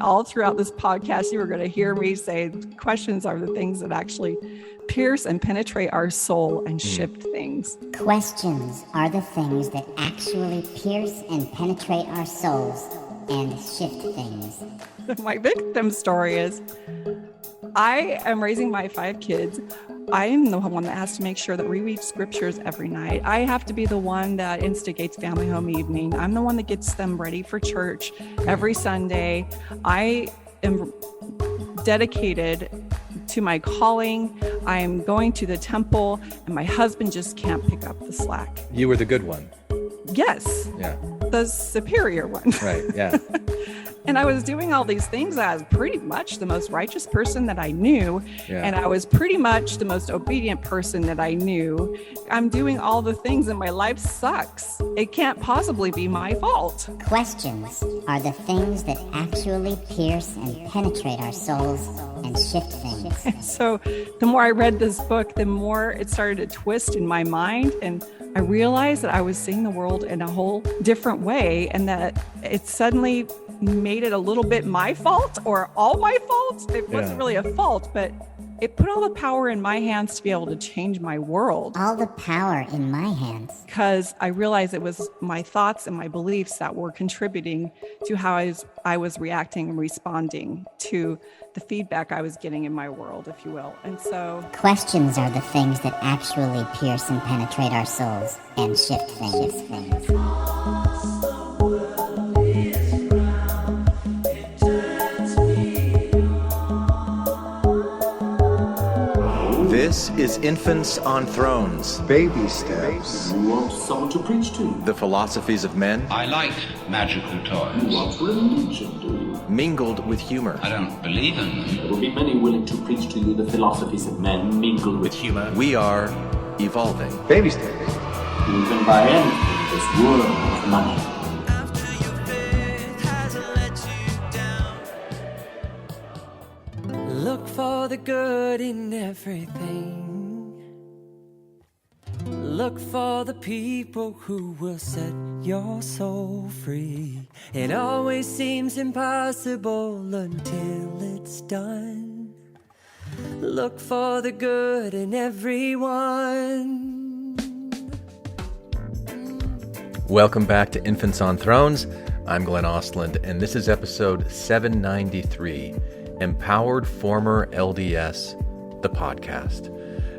all throughout this podcast, you were going to hear me say questions are the things that actually pierce and penetrate our soul and shift things. Questions are the things that actually pierce and penetrate our souls and shift things. My victim story is, I am raising my 5 kids. I am the one that has to make sure that we read scriptures every night. I have to be the one that instigates family home evening. I'm the one that gets them ready for church every Sunday. I am dedicated to my calling. I am going to the temple, and my husband just can't pick up the slack. You were the good one. Yes. Yeah. The superior one. Right, yeah. And I was doing all these things. I was pretty much the most righteous person that I knew. Yeah. And I was pretty much the most obedient person that I knew. I'm doing all the things and my life sucks. It can't possibly be my fault. Questions are the things that actually pierce and penetrate our souls and shift things. And so the more I read this book, the more it started to twist in my mind. And I realized that I was seeing the world in a whole different way, and that it suddenly made it a little bit my fault or all my fault. It wasn't really a fault, but it put all the power in my hands to be able to change my world. All the power in my hands. Because I realized it was my thoughts and my beliefs that were contributing to how I was reacting and responding to the feedback I was getting in my world, if you will. And so questions are the things that actually pierce and penetrate our souls and shift things. This is Infants on Thrones. Baby steps. You want someone to preach to you? The philosophies of men. I like magical toys. You want religion, do you? Mingled with humor. I don't believe in them. There will be many willing to preach to you the philosophies of men mingled with humor. We are evolving. Baby steps. You can buy anything in this world of money. Look for the good in everything. Look for the people who will set your soul free. It always seems impossible until it's done. Look for the good in everyone. Welcome back to Infants on Thrones. I'm Glenn Ostland, and this is episode 793. Empowered Former LDS, the podcast.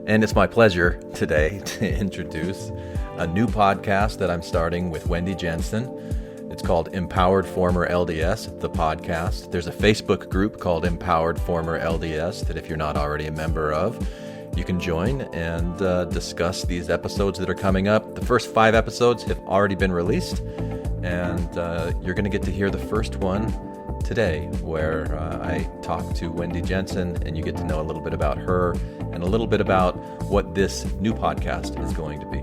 And it's my pleasure today to introduce a new podcast that I'm starting with Wendi Jensen. It's called Empowered Former LDS, the podcast. There's a Facebook group called Empowered Former LDS that if you're not already a member of, you can join and discuss these episodes that are coming up. The first 5 episodes have already been released, and you're going to get to hear the first one today, where I talk to Wendi Jensen, and you get to know a little bit about her and a little bit about what this new podcast is going to be,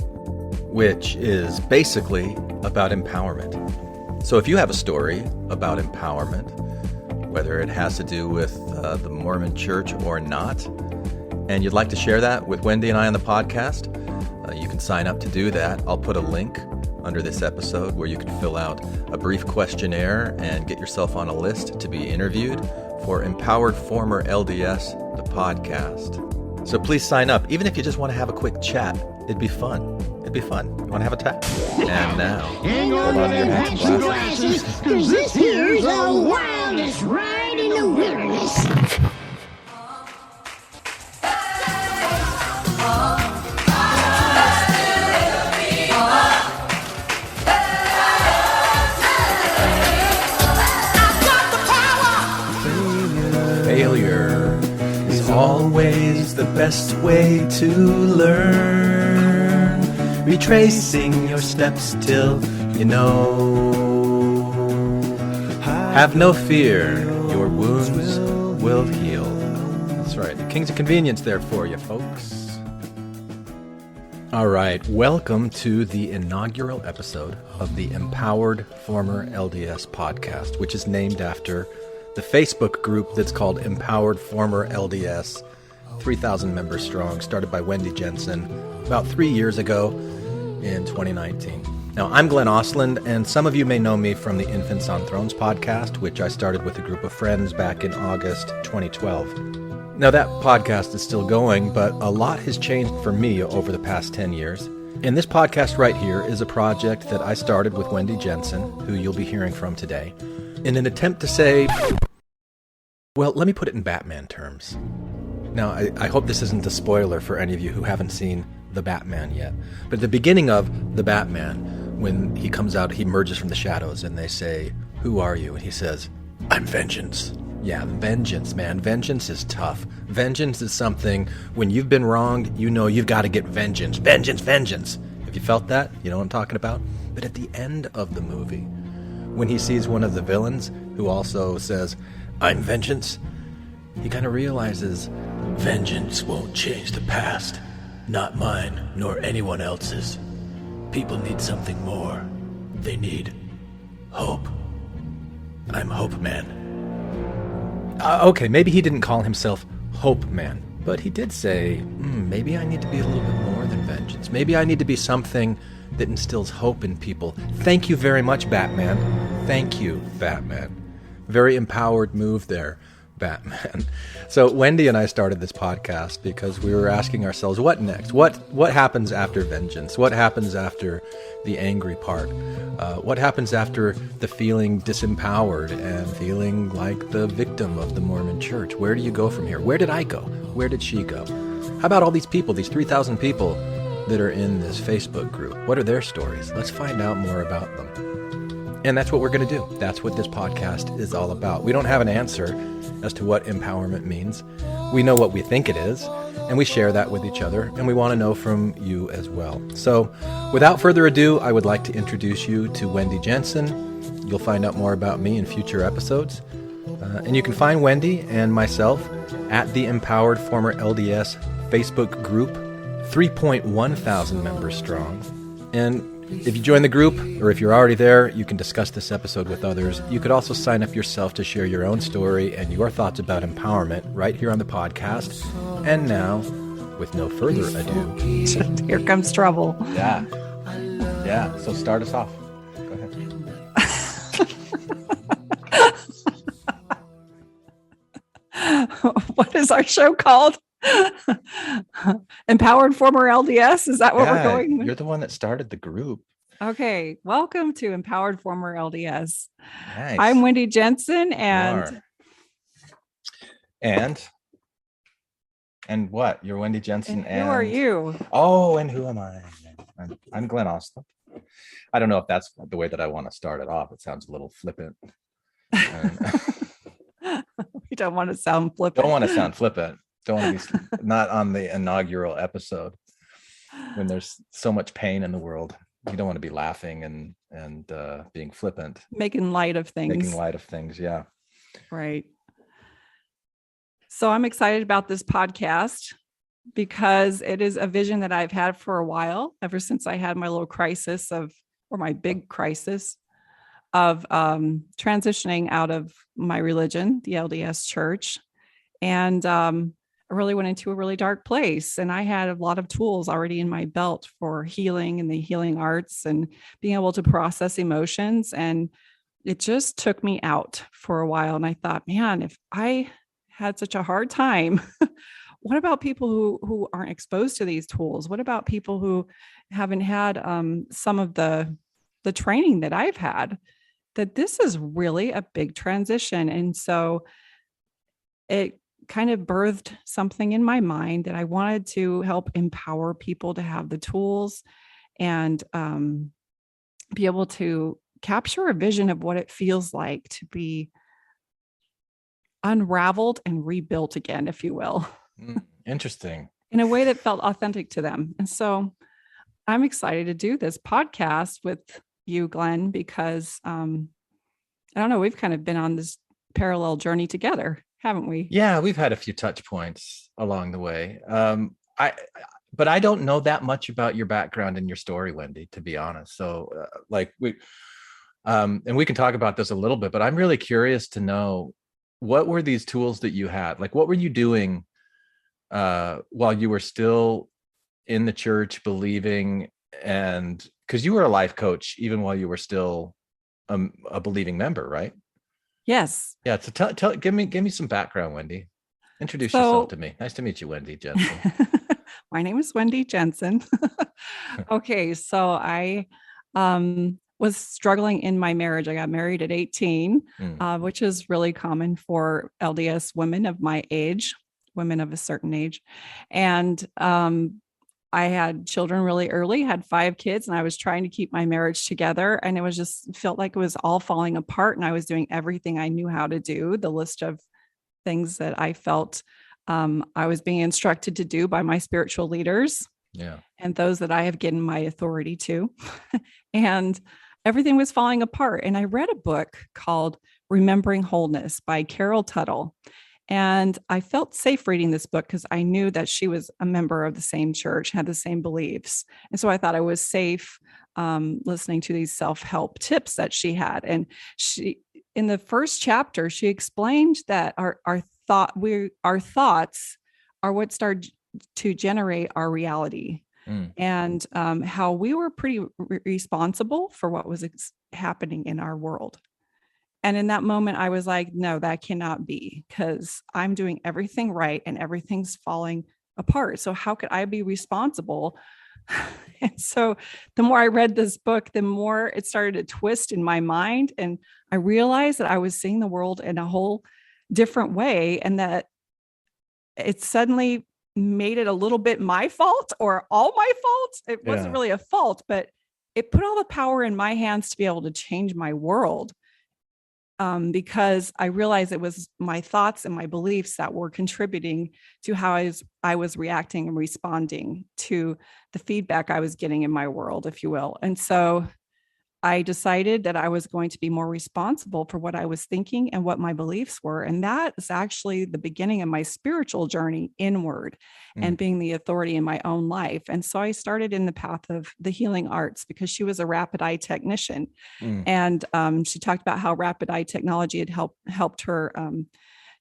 which is basically about empowerment. So if you have a story about empowerment, whether it has to do with the Mormon Church or not, and you'd like to share that with Wendi and I on the podcast, you can sign up to do that. I'll put a link under this episode where you can fill out a brief questionnaire and get yourself on a list to be interviewed for Empowered Former LDS, the podcast. So please sign up, even if you just want to have a quick chat. It'd be fun. It'd be fun. You want to have a chat? And now, hang on to your hats and glasses, because this here's the wildest ride in the wilderness. Failure is always the best way to learn. Retracing your steps till you know. Have no fear, your wounds will heal. That's right, the Kings of Convenience there for you, folks. All right, welcome to the inaugural episode of the Empowered Former LDS podcast, which is named after the Facebook group that's called Empowered Former LDS, 3,000 members strong, started by Wendi Jensen about 3 years ago in 2019. Now, I'm Glenn Ostlund, and some of you may know me from the Infants on Thrones podcast, which I started with a group of friends back in August 2012. Now, that podcast is still going, but a lot has changed for me over the past 10 years. And this podcast right here is a project that I started with Wendi Jensen, who you'll be hearing from today, in an attempt to say, well, let me put it in Batman terms. Now, I hope this isn't a spoiler for any of you who haven't seen The Batman yet. But at the beginning of The Batman, when he comes out, he emerges from the shadows and they say, "Who are you?" And he says, "I'm vengeance." Yeah, vengeance, man. Vengeance is tough. Vengeance is something, when you've been wronged, you know you've got to get vengeance. Vengeance, vengeance. Have you felt that? You know what I'm talking about? But at the end of the movie, when he sees one of the villains who also says, "I'm vengeance," he kind of realizes, vengeance won't change the past. Not mine, nor anyone else's. People need something more. They need hope. I'm Hope Man. Okay, maybe he didn't call himself Hope Man, but he did say, maybe I need to be a little bit more than vengeance. Maybe I need to be something that instills hope in people. Thank you very much, Batman. Thank you, Batman. Very empowered move there, Batman. So Wendi and I started this podcast because we were asking ourselves, what next? What happens after vengeance? What happens after the angry part? What happens after the feeling disempowered and feeling like the victim of the Mormon church? Where do you go from here? Where did I go? Where did she go? How about all these people, these 3,000 people that are in this Facebook group? What are their stories? Let's find out more about them. And that's what we're going to do. That's what this podcast is all about. We don't have an answer as to what empowerment means. We know what we think it is, and we share that with each other, and we want to know from you as well. So, without further ado, I would like to introduce you to Wendi Jensen. You'll find out more about me in future episodes. And you can find Wendi and myself at the Empowered Former LDS Facebook group, 3.1 thousand members strong. And if you join the group, or if you're already there, you can discuss this episode with others. You could also sign up yourself to share your own story and your thoughts about empowerment right here on the podcast. And now, with no further ado, Here comes trouble. Yeah. So start us off. Go ahead. What is our show called? Empowered Former LDS? Is that what we're going with? You're the one that started the group. Okay. Welcome to Empowered Former LDS. Nice. I'm Wendi Jensen, and what? You're Wendi Jensen, and who are you? Oh, and who am I? I'm Glenn Ostlund. I don't know if that's the way that I want to start it off. It sounds a little flippant. We don't want to sound flippant. Don't want to sound flippant. Don't want to be not on the inaugural episode when there's so much pain in the world. You don't want to be laughing and being flippant. Making light of things. Yeah. Right. So I'm excited about this podcast because it is a vision that I've had for a while, ever since I had my little my big crisis of transitioning out of my religion, the LDS church. And I really went into a really dark place, and I had a lot of tools already in my belt for healing and the healing arts and being able to process emotions. And it just took me out for a while. And I thought, man, if I had such a hard time, what about people who aren't exposed to these tools? What about people who haven't had some of the training that I've had? That this is really a big transition. And so it kind of birthed something in my mind that I wanted to help empower people to have the tools and be able to capture a vision of what it feels like to be unraveled and rebuilt again, if you will. Interesting. In a way that felt authentic to them. And so I'm excited to do this podcast with you, Glenn, because I don't know, we've kind of been on this parallel journey together, haven't we? Yeah, we've had a few touch points along the way. But I don't know that much about your background and your story, Wendi, to be honest. So and we can talk about this a little bit, but I'm really curious to know, what were these tools that you had? Like, what were you doing while you were still in the church, believing and because you were a life coach even while you were still a believing member, right? Yes. Yeah. So give me some background, Wendi. Introduce So yourself to me. Nice to meet you, Wendi Jensen. my name is Wendi Jensen. Okay, so I was struggling in my marriage. I got married at 18, which is really common for LDS women of my age, women of a certain age. And I had children really early, had 5 kids, and I was trying to keep my marriage together. And it was just felt like it was all falling apart. And I was doing everything I knew how to do, the list of things that I felt I was being instructed to do by my spiritual leaders. Yeah. And those that I have given my authority to. And everything was falling apart. And I read a book called Remembering Wholeness by Carol Tuttle. And I felt safe reading this book because I knew that she was a member of the same church, had the same beliefs. And so I thought I was safe listening to these self-help tips that she had. And she, in the first chapter, she explained that our thoughts are what start to generate our reality. And how we were pretty responsible for what was happening in our world. And in that moment, I was like, no, that cannot be, because I'm doing everything right and everything's falling apart. So how could I be responsible? And so the more I read this book, the more it started to twist in my mind. And I realized that I was seeing the world in a whole different way, and that it suddenly made it a little bit my fault or all my fault. It wasn't really a fault, but it put all the power in my hands to be able to change my world. Because I realized it was my thoughts and my beliefs that were contributing to how I was reacting and responding to the feedback I was getting in my world, if you will. And so I decided that I was going to be more responsible for what I was thinking and what my beliefs were. And that is actually the beginning of my spiritual journey inward and being the authority in my own life. And so I started in the path of the healing arts because she was a rapid eye technician. And she talked about how rapid eye technology had helped her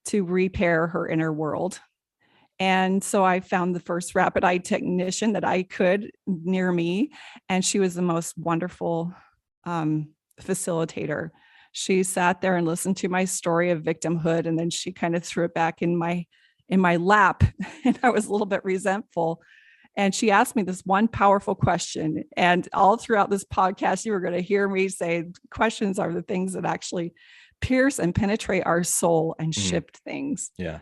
to repair her inner world. And so I found the first rapid eye technician that I could near me. And she was the most wonderful facilitator. She sat there and listened to my story of victimhood, and then she kind of threw it back in my lap. And I was a little bit resentful. And she asked me this one powerful question. And all throughout this podcast, you were going to hear me say questions are the things that actually pierce and penetrate our soul and shift things. Yeah.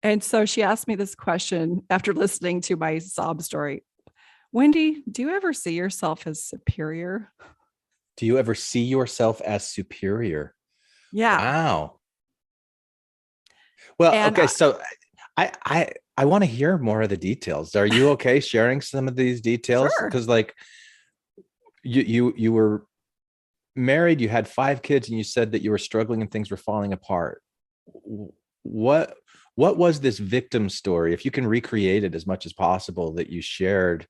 And so she asked me this question after listening to my sob story. Wendi, do you ever see yourself as superior? Do you ever see yourself as superior? Yeah. Wow. Well, And okay. So I want to hear more of the details. Are you okay sharing some of these details? Sure. Because like you were married, you had 5 kids, and you said that you were struggling and things were falling apart. What was this victim story, if you can recreate it as much as possible, that you shared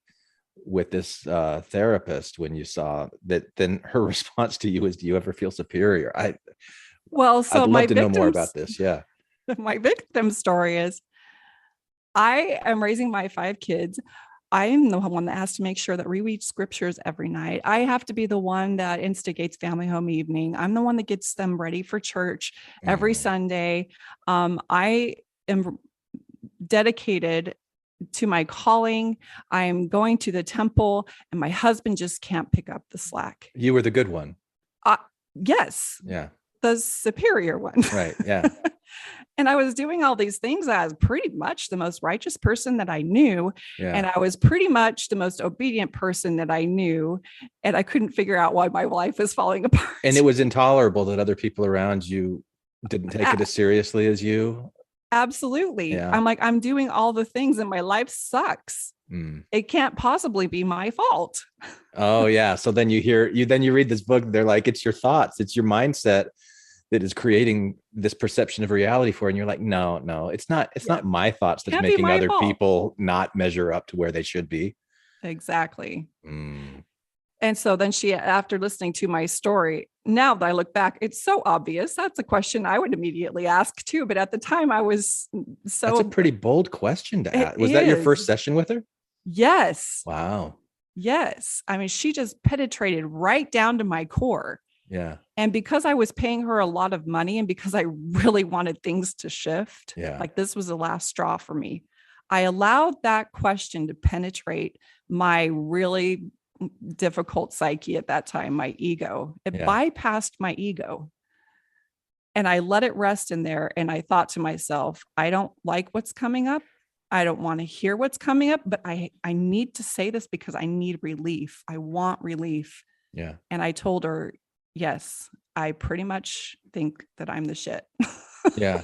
with this therapist when you saw that? Then her response to you is, do you ever feel superior? I'd love to know more about this. Yeah. My victim story is I am raising my 5 kids. I'm the one that has to make sure that we read scriptures every night. I have to be the one that instigates family home evening. I'm the one that gets them ready for church every Sunday. I am dedicated to my calling. I'm going to the temple, and my husband just can't pick up the slack. You were the good one. Yes. Yeah. The superior one. Right. Yeah. And I was doing all these things. I was pretty much the most righteous person that I knew. Yeah. And I was pretty much the most obedient person that I knew. And I couldn't figure out why my life was falling apart. And it was intolerable that other people around you didn't take it as seriously as you. Absolutely. Yeah. I'm like, I'm doing all the things and my life sucks. It can't possibly be my fault. Oh yeah. So then you read this book. They're like, it's your thoughts. It's your mindset that is creating this perception of reality for you. And you're like, no, it's not my thoughts that's making other people not measure up to where they should be. Exactly. And so then she, after listening to my story, now that I look back, it's so obvious. That's a question I would immediately ask too. But at the time I was so. That's a pretty bold question to ask. Was that your first session with her? Yes. Wow. Yes. I mean, she just penetrated right down to my core. Yeah. And because I was paying her a lot of money and because I really wanted things to shift, Yeah. like this was the last straw for me, I allowed that question to penetrate my really difficult psyche at that time, my ego. It Yeah. bypassed my ego. And I let it rest in there. And I thought to myself, I don't like what's coming up. I don't want to hear what's coming up, but I need to say this because I need relief. I want relief. Yeah. And I told her, yes, I pretty much think that I'm the shit. Yeah.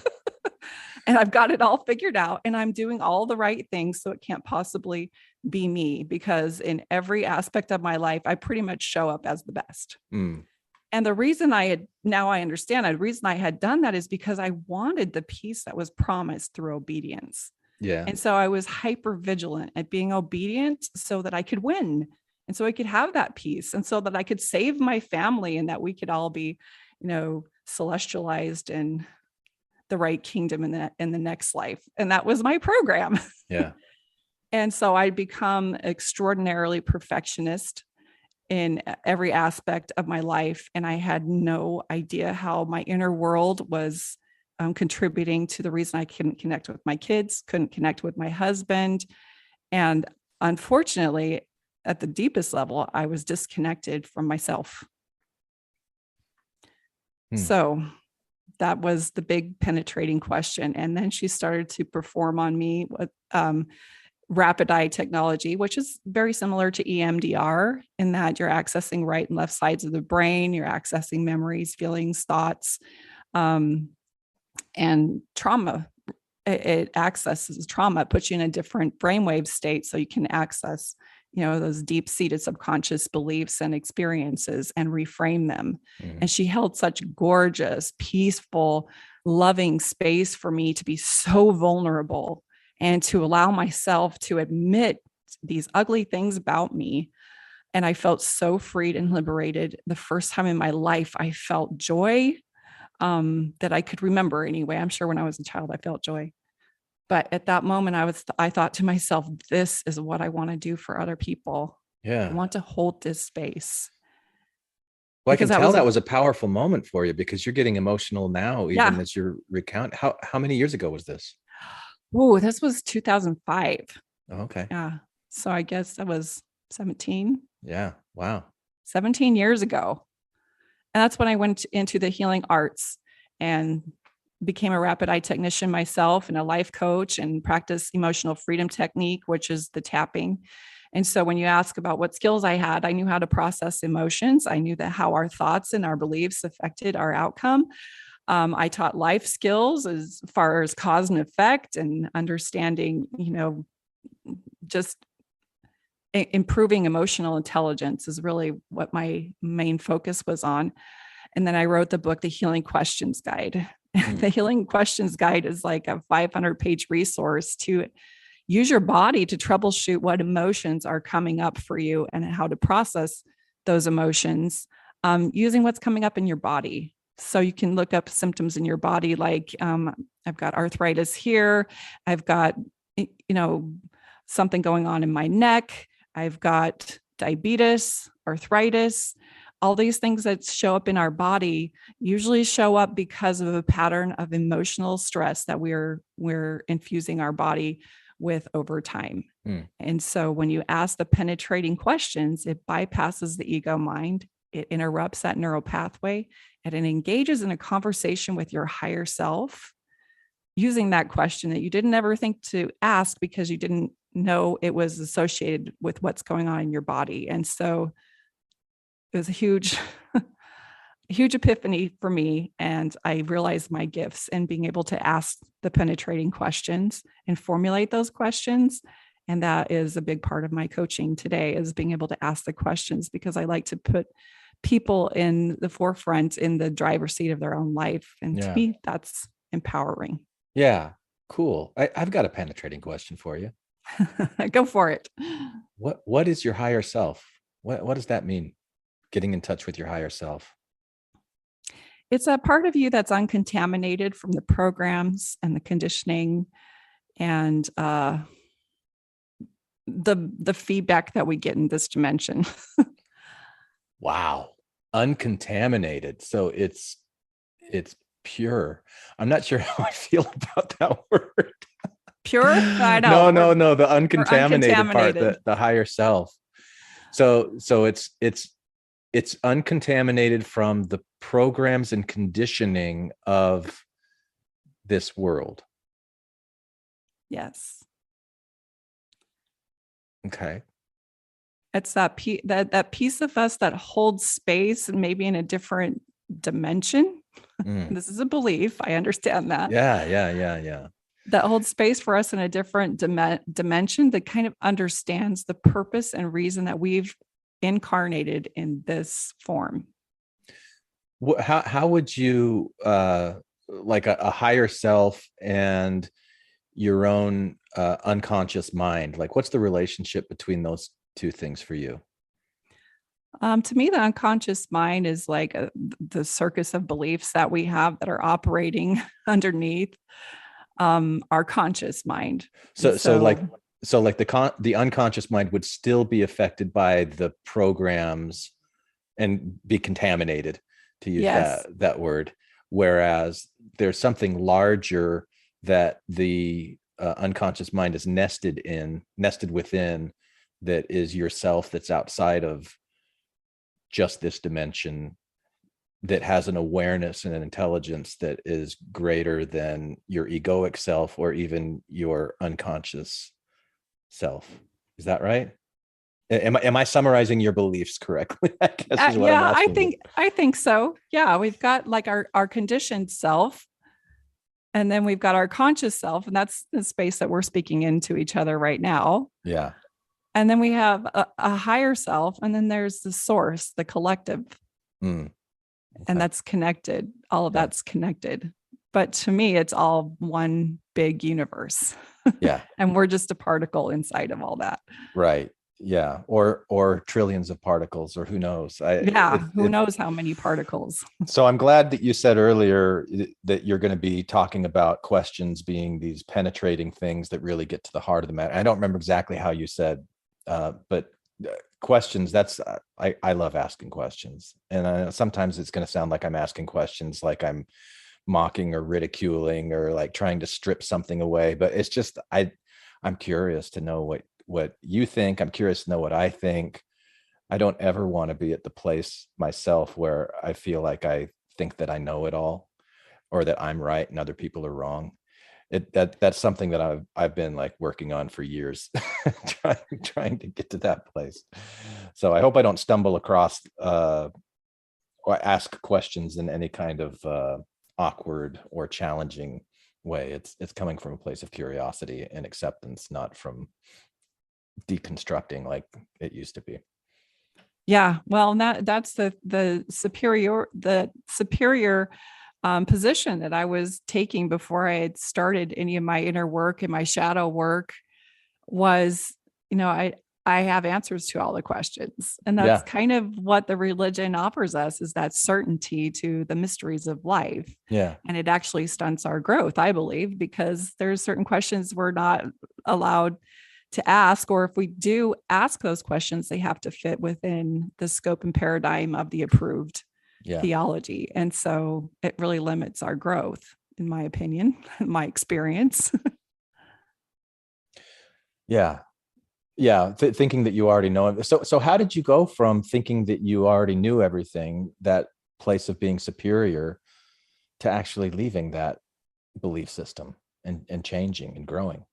And I've got it all figured out and I'm doing all the right things. So it can't possibly be me because in every aspect of my life, I pretty much show up as the best. Mm. And the reason now I understand, the reason I had done that is because I wanted the peace that was promised through obedience. Yeah. And so I was hyper vigilant at being obedient so that I could win. And so I could have that peace and so that I could save my family and that we could all be, celestialized in the right kingdom in the next life. And that was my program. Yeah. And so I'd become extraordinarily perfectionist in every aspect of my life. And I had no idea how my inner world was contributing to the reason I couldn't connect with my kids, couldn't connect with my husband. And unfortunately, at the deepest level, I was disconnected from myself. So that was the big penetrating question. And then she started to perform on me with rapid eye technology, which is very similar to EMDR in that you're accessing right and left sides of the brain, you're accessing memories, feelings, thoughts, and trauma. It accesses trauma, it puts you in a different brainwave state so you can access, those deep-seated subconscious beliefs and experiences and reframe them. Mm-hmm. And she held such gorgeous, peaceful, loving space for me to be so vulnerable and to allow myself to admit these ugly things about me. And I felt so freed and liberated. The first time in my life, I felt joy that I could remember anyway. I'm sure when I was a child, I felt joy. But at that moment, I thought to myself, this is what I want to do for other people. Yeah. I want to hold this space. Well, I can tell that was a powerful moment for you because you're getting emotional now, even as you're recount. How many years ago was this? Oh, this was 2005. Oh, okay. Yeah. So I guess that was 17. Yeah. Wow. 17 years ago. And that's when I went into the healing arts and became a rapid eye technician myself and a life coach and practice emotional freedom technique, which is the tapping. And so when you ask about what skills I had, I knew how to process emotions. I knew that how our thoughts and our beliefs affected our outcome. I taught life skills as far as cause and effect and understanding, just improving emotional intelligence is really what my main focus was on. And then I wrote the book, The Healing Questions Guide. The Healing Questions Guide is like a 500-page resource to use your body to troubleshoot what emotions are coming up for you and how to process those emotions using what's coming up in your body. So you can look up symptoms in your body, like I've got arthritis here. I've got, something going on in my neck. I've got diabetes, arthritis. All these things that show up in our body usually show up because of a pattern of emotional stress that we're infusing our body with over time. And so when you ask the penetrating questions, it bypasses the ego mind. It interrupts that neural pathway and it engages in a conversation with your higher self using that question that you didn't ever think to ask because you didn't know it was associated with what's going on in your body. And so it was a huge epiphany for me. And I realized my gifts and being able to ask the penetrating questions and formulate those questions. And that is a big part of my coaching today, is being able to ask the questions, because I like to put people in the forefront, in the driver's seat of their own life. And to me, that's empowering. Yeah. Cool. I've got a penetrating question for you. Go for it. What is your higher self? What does that mean? Getting in touch with your higher self. It's a part of you that's uncontaminated from the programs and the conditioning and the feedback that we get in this dimension. Wow. Uncontaminated. So it's pure. I'm not sure how I feel about that word. Pure? I know. No. The uncontaminated part, uncontaminated. the higher self. So it's uncontaminated from the programs and conditioning of this world. Yes. Okay. It's that piece of us that holds space and maybe in a different dimension. This is a belief. I understand that. Yeah. That holds space for us in a different dimension that kind of understands the purpose and reason that we've incarnated in this form. How would you like a higher self and your own unconscious mind, like what's the relationship between those two things for you? To me, the unconscious mind is like the circus of beliefs that we have that are operating underneath our conscious mind. So the unconscious mind would still be affected by the programs and be contaminated, to use that word. Whereas there's something larger that the unconscious mind is nested within, that is yourself, that's outside of just this dimension, that has an awareness and an intelligence that is greater than your egoic self or even your unconscious self. Is that right? Am I summarizing your beliefs correctly? I guess is what I'm asking. I think so. Yeah, we've got like our conditioned self, and then we've got our conscious self, and that's the space that we're speaking into each other right now. Yeah. And then we have a higher self, and then there's the source, the collective. Okay. And that's connected. All of that's connected. But to me, it's all one big universe. Yeah. And we're just a particle inside of all that. Right. Yeah. Or trillions of particles, or who knows? Who knows how many particles. So I'm glad that you said earlier that you're going to be talking about questions being these penetrating things that really get to the heart of the matter. I don't remember exactly how you said, but questions, that's I love asking questions, and sometimes it's going to sound like I'm asking questions like I'm mocking or ridiculing or like trying to strip something away, but it's just I'm curious to know what you think. I'm curious to know what I think. I don't ever want to be at the place myself where I feel like I think that I know it all, or that I'm right and other people are wrong. That's something that I've been like working on for years, trying to get to that place. So I hope I don't stumble across or ask questions in any kind of awkward or challenging way. It's coming from a place of curiosity and acceptance, not from deconstructing like it used to be. Yeah, well, that's the superior position that I was taking before I had started any of my inner work and my shadow work was, I have answers to all the questions. And that's kind of what the religion offers us, is that certainty to the mysteries of life. Yeah. And it actually stunts our growth, I believe, because there's certain questions we're not allowed to ask, or if we do ask those questions, they have to fit within the scope and paradigm of the approved theology. And so it really limits our growth, in my opinion, my experience. Yeah. Thinking that you already know. So how did you go from thinking that you already knew everything, that place of being superior, to actually leaving that belief system and changing and growing?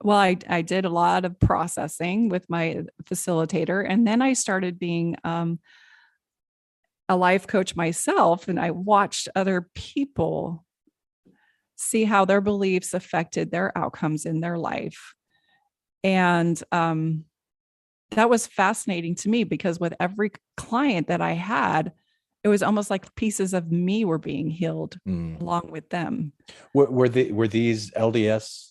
Well, I did a lot of processing with my facilitator, and then I started being a life coach myself, and I watched other people see how their beliefs affected their outcomes in their life. And that was fascinating to me, because with every client that I had, it was almost like pieces of me were being healed along with them. Were these LDS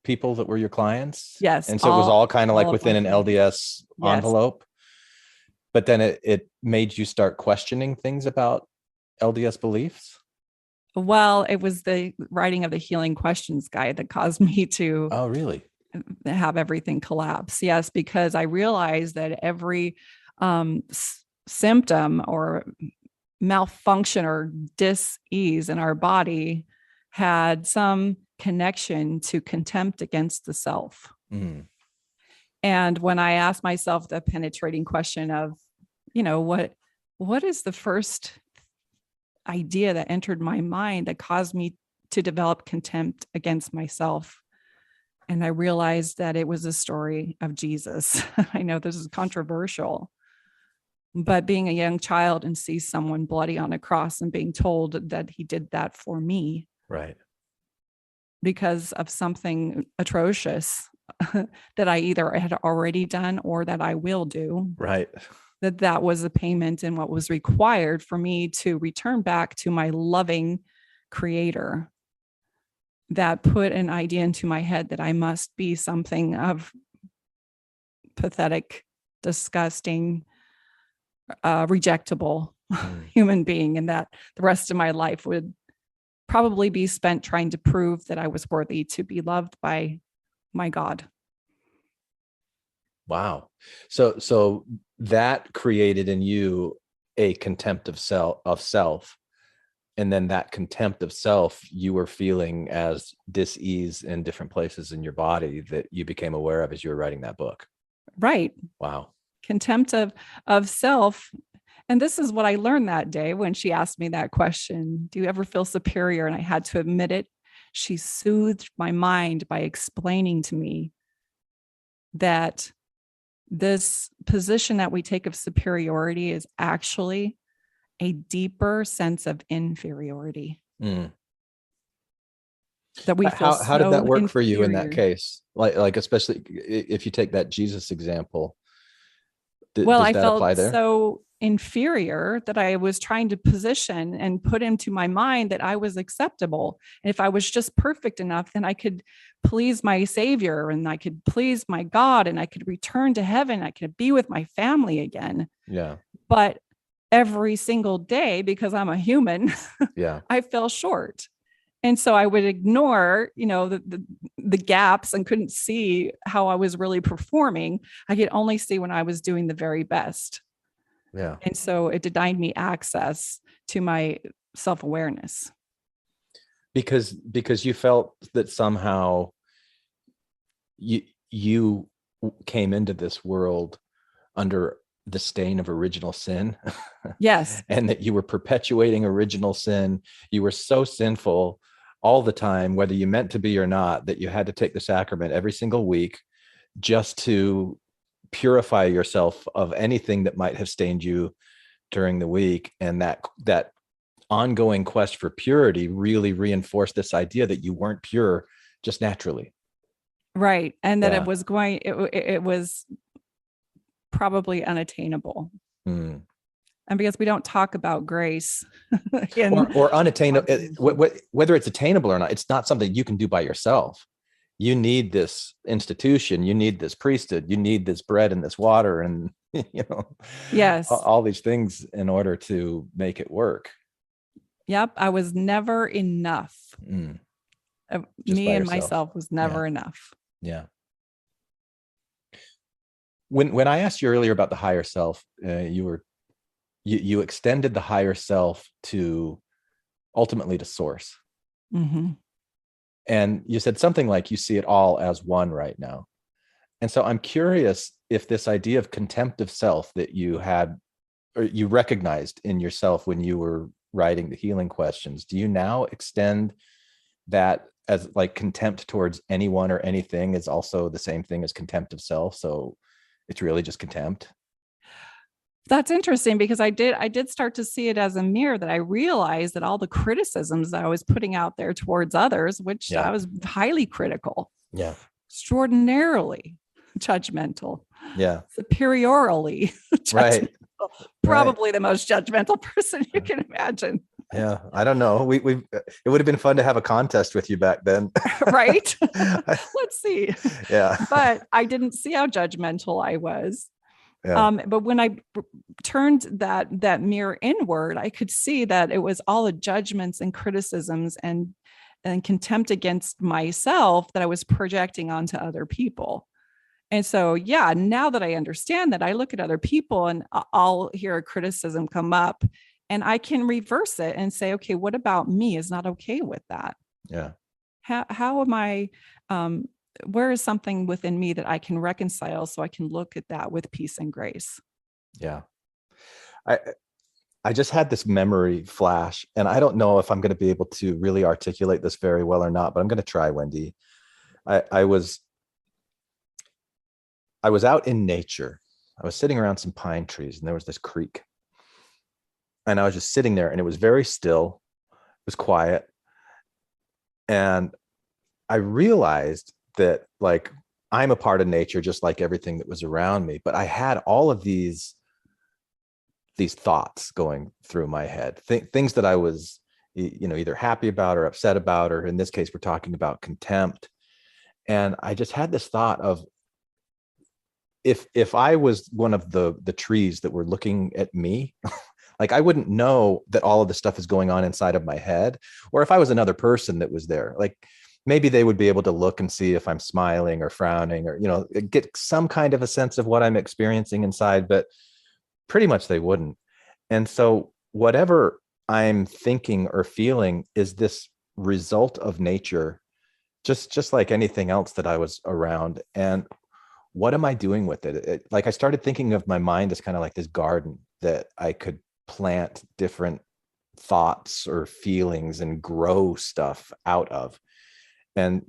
people that were your clients? Yes. And so it was all kind of like within an LDS envelope. But then it made you start questioning things about LDS beliefs? Well, it was the writing of the Healing Questions Guide that caused me to Oh, really? have everything collapse. Yes, because I realized that every symptom or malfunction or dis-ease in our body had some connection to contempt against the self. Mm. And when I asked myself the penetrating question of, what is the first idea that entered my mind that caused me to develop contempt against myself? And I realized that it was a story of Jesus. I know this is controversial, but being a young child and see someone bloody on a cross and being told that he did that for me, Right. because of something atrocious that I either had already done or that I will do, Right. that was a payment and what was required for me to return back to my loving creator, that put an idea into my head that I must be something of pathetic, disgusting, rejectable human being, and that the rest of my life would probably be spent trying to prove that I was worthy to be loved by my God. Wow. So that created in you a contempt of self. And then that contempt of self you were feeling as dis-ease in different places in your body that you became aware of as you were writing that book. Right. Wow. Contempt of self. And this is what I learned that day when she asked me that question. Do you ever feel superior? And I had to admit it. She soothed my mind by explaining to me that this position that we take of superiority is actually a deeper sense of inferiority. Mm. That we feel how did that work for you in that inferior. case? Like especially if you take that Jesus example, does I that apply felt there? so inferior that I was trying to position and put into my mind that I was acceptable. And if I was just perfect enough, then I could please my Savior and I could please my God and I could return to heaven. I could be with my family again. Yeah. But every single day, because I'm a human, Yeah. I fell short. And so I would ignore, the gaps and couldn't see how I was really performing. I could only see when I was doing the very best. Yeah. And so it denied me access to my self-awareness. Because you felt that somehow you came into this world under the stain of original sin. Yes. And that you were perpetuating original sin. You were so sinful all the time, whether you meant to be or not, that you had to take the sacrament every single week just to purify yourself of anything that might have stained you during the week. And that ongoing quest for purity really reinforced this idea that you weren't pure just naturally. Right. And that Yeah. it was probably unattainable. Mm. And because we don't talk about grace or unattainable, whether it's attainable or not, it's not something you can do by yourself. You need this institution, you need this priesthood, you need this bread and this water and yes, all these things in order to make it work. Yep. I was never enough. Mm. Me and myself was never enough. Yeah. When I asked you earlier about the higher self, you extended the higher self to ultimately to source. Mm-hmm. And you said something like you see it all as one right now. And so I'm curious if this idea of contempt of self that you had or you recognized in yourself when you were writing the healing questions, do you now extend that as like contempt towards anyone or anything is also the same thing as contempt of self? So it's really just contempt. That's interesting because I did start to see it as a mirror, that I realized that all the criticisms that I was putting out there towards others, which I was highly critical, extraordinarily judgmental, superiorly judgmental, probably the most judgmental person you can imagine. Yeah, I don't know. It would have been fun to have a contest with you back then. Right? Let's see. Yeah. But I didn't see how judgmental I was. Yeah. But when I turned that mirror inward, I could see that it was all the judgments and criticisms and contempt against myself that I was projecting onto other people. And so, yeah, now that I understand that, I look at other people and I'll hear a criticism come up and I can reverse it and say, okay, what about me is not okay with that? Yeah. How am I, where is something within me that I can reconcile so I can look at that with peace and grace? Yeah. I just had this memory flash, and I don't know if I'm going to be able to really articulate this very well or not, but I'm going to try, Wendi. I was out in nature. I was sitting around some pine trees, and there was this creek. And I was just sitting there, and it was very still. It was quiet. And I realized that, like, I'm a part of nature, just like everything that was around me. But I had all of these thoughts going through my head, things that I was, either happy about or upset about, or in this case, we're talking about contempt. And I just had this thought of, if I was one of the trees that were looking at me, like, I wouldn't know that all of the stuff is going on inside of my head. Or if I was another person that was there, like, maybe they would be able to look and see if I'm smiling or frowning, or, get some kind of a sense of what I'm experiencing inside, but pretty much they wouldn't. And so whatever I'm thinking or feeling is this result of nature, just like anything else that I was around. And what am I doing with it? Like, I started thinking of my mind as kind of like this garden that I could plant different thoughts or feelings and grow stuff out of. And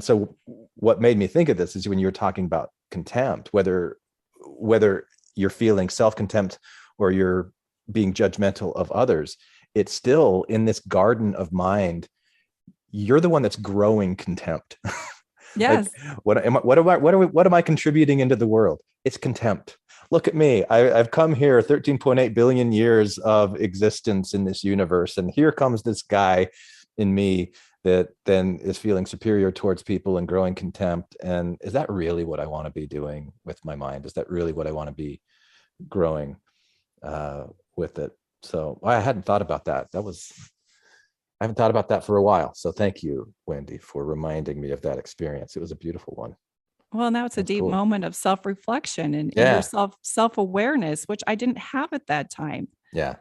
so what made me think of this is when you were talking about contempt, whether you're feeling self-contempt or you're being judgmental of others, it's still in this garden of mind. You're the one that's growing contempt. Yes. Like, what am I contributing into the world? It's contempt. Look at me. I've come here 13.8 billion years of existence in this universe. And here comes this guy in me that then is feeling superior towards people and growing contempt. And is that really what I want to be doing with my mind? Is that really what I want to be growing with it? So I hadn't thought about that. I haven't thought about that for a while. So thank you, Wendi, for reminding me of that experience. It was a beautiful one. Well, now it's a deep moment of self-reflection and your self-awareness, which I didn't have at that time. Yeah.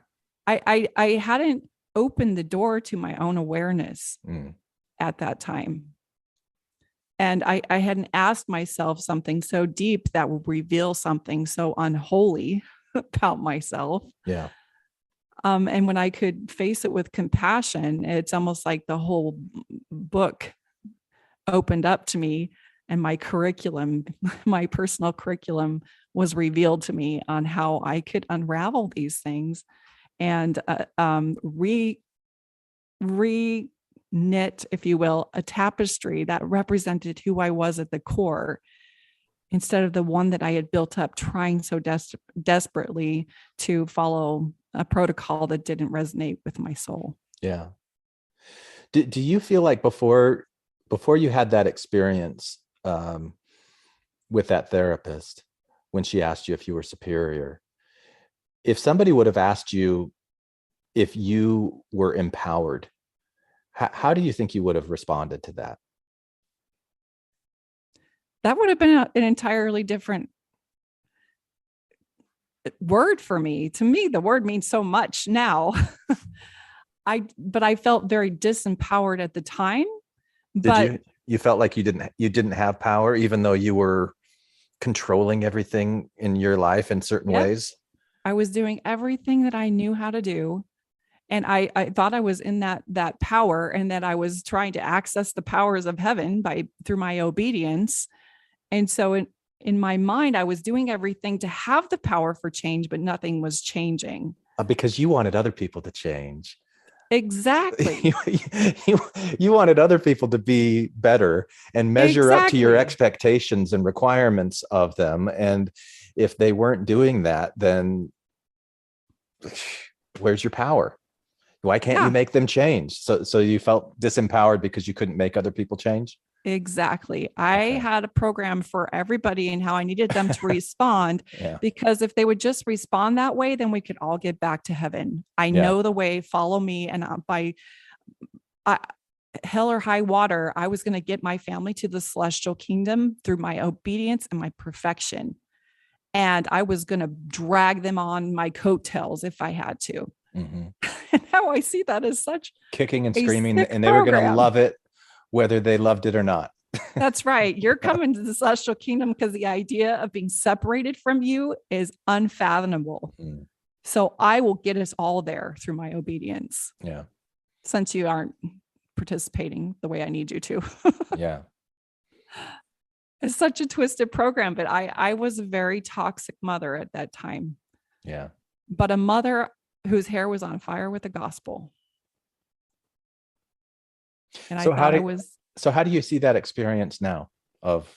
I hadn't opened the door to my own awareness at that time. And I hadn't asked myself something so deep that will reveal something so unholy about myself. Yeah. And when I could face it with compassion, it's almost like the whole book opened up to me, and my curriculum, my personal curriculum, was revealed to me on how I could unravel these things and re-knit, if you will, a tapestry that represented who I was at the core, instead of the one that I had built up trying so desperately to follow a protocol that didn't resonate with my soul. Yeah. Do you feel like before you had that experience with that therapist, when she asked you if you were superior, if somebody would have asked you if you were empowered, how do you think you would have responded to that? That would have been an entirely different word for me. To me, the word means so much now. But I felt very disempowered at the time. But you felt like you didn't have power, even though you were controlling everything in your life in certain ways? I was doing everything that I knew how to do. And I thought I was in that power, and that I was trying to access the powers of heaven through my obedience. And so in my mind, I was doing everything to have the power for change, but nothing was changing. Because you wanted other people to change. Exactly. You wanted other people to be better and measure up to your expectations and requirements of them. And if they weren't doing that, then where's your power? Why can't you make them change? So you felt disempowered because you couldn't make other people change? Exactly. I had a program for everybody and how I needed them to respond, because if they would just respond that way, then we could all get back to heaven. I know the way, follow me. And hell or high water, I was going to get my family to the celestial kingdom through my obedience and my perfection. And I was going to drag them on my coattails if I had to. Mm-hmm. And now I see that as such Kicking and a screaming, sick and they were going to program. love it, whether they loved it or not. That's right. You're coming to the celestial kingdom because the idea of being separated from you is unfathomable. Mm. So I will get us all there through my obedience. Yeah. Since you aren't participating the way I need you to. Yeah. It's such a twisted program, but I was a very toxic mother at that time. Yeah. But a mother whose hair was on fire with the gospel. And So I thought I was. So how do you see that experience now of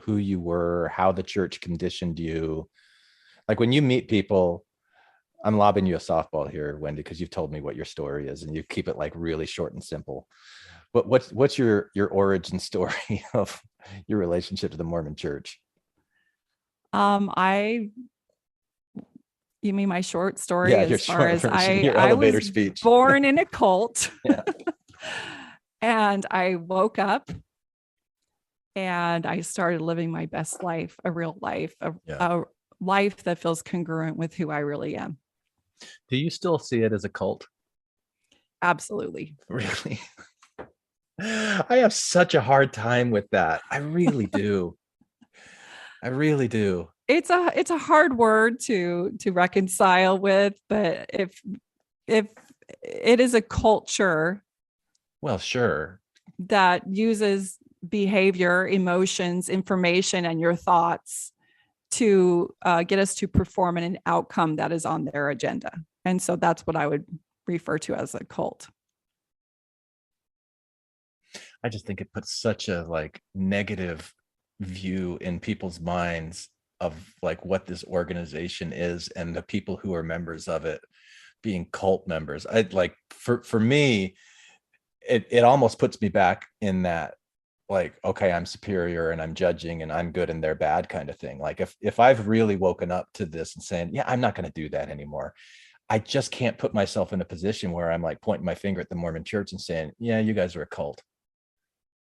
who you were, how the church conditioned you? Like when you meet people, I'm lobbing you a softball here, Wendi, because you've told me what your story is and you keep it like really short and simple. But what's your origin story of your relationship to the Mormon church? You mean my short story? Yeah, as far as your elevator was speech. Born in a cult. Yeah. And I woke up and I started living my best life, a real life, a life that feels congruent with who I really am. Do you still see it as a cult? Absolutely. Really? I have such a hard time with that. I really do. I really do. It's a hard word to reconcile with, but if it is a culture, well, sure, that uses behavior, emotions, information, and your thoughts to get us to perform an outcome that is on their agenda. And so that's what I would refer to as a cult. I just think it puts such a like negative view in people's minds of like what this organization is and the people who are members of it being cult members. I like for me, it almost puts me back in that like, okay, I'm superior and I'm judging and I'm good and they're bad kind of thing. Like if I've really woken up to this and saying, yeah, I'm not going to do that anymore. I just can't put myself in a position where I'm like pointing my finger at the Mormon church and saying, yeah, you guys are a cult.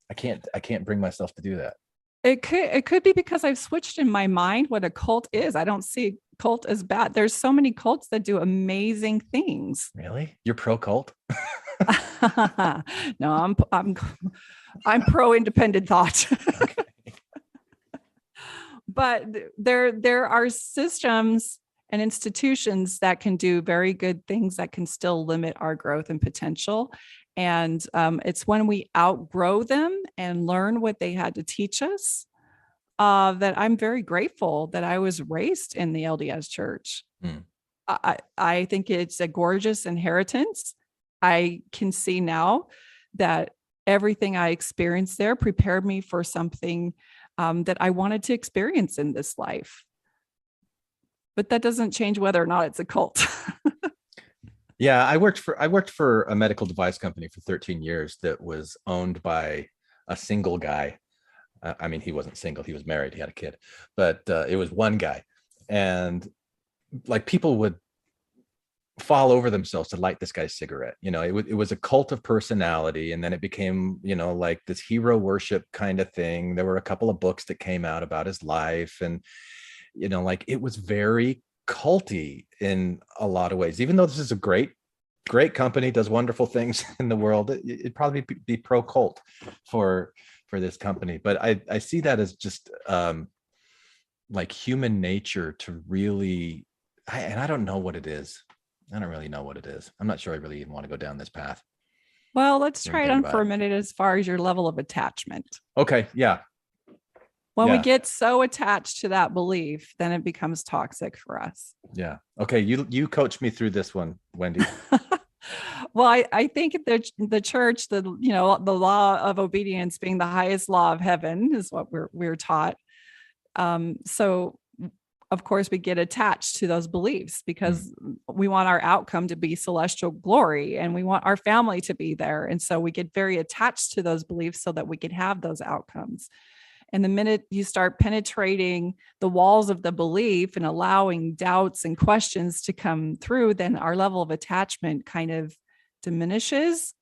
I can't bring myself to do that. It could be because I've switched in my mind what a cult is. I don't see cult as bad. There's so many cults that do amazing things. Really? You're pro cult? No, I'm pro independent thought. Okay. But there are systems and institutions that can do very good things that can still limit our growth and potential. And it's when we outgrow them and learn what they had to teach us that I'm very grateful that I was raised in the LDS church. Mm. I think it's a gorgeous inheritance. I can see now that everything I experienced there prepared me for something that I wanted to experience in this life. But that doesn't change whether or not it's a cult. Yeah, I worked for a medical device company for 13 years that was owned by a single guy. I mean, he wasn't single, he was married, he had a kid, but it was one guy. And like people would fall over themselves to light this guy's cigarette. You know, it was a cult of personality. And then it became, you know, like this hero worship kind of thing. There were a couple of books that came out about his life. And, you know, like it was very culty in a lot of ways, even though this is a great company, does wonderful things in the world. It'd probably be pro cult for this company. But I see that as just like human nature to really, and I don't know what it is. I don't really know what it is. I'm not sure I really even want to go down this path. Well, let's try it on for a minute as far as your level of attachment. Okay. Yeah. When we get so attached to that belief, then it becomes toxic for us. Yeah. Okay. You coach me through this one, Wendi. Well, I think the church, the law of obedience being the highest law of heaven is what we're taught. So of course we get attached to those beliefs because we want our outcome to be celestial glory and we want our family to be there. And so we get very attached to those beliefs so that we can have those outcomes. And the minute you start penetrating the walls of the belief and allowing doubts and questions to come through, then our level of attachment kind of diminishes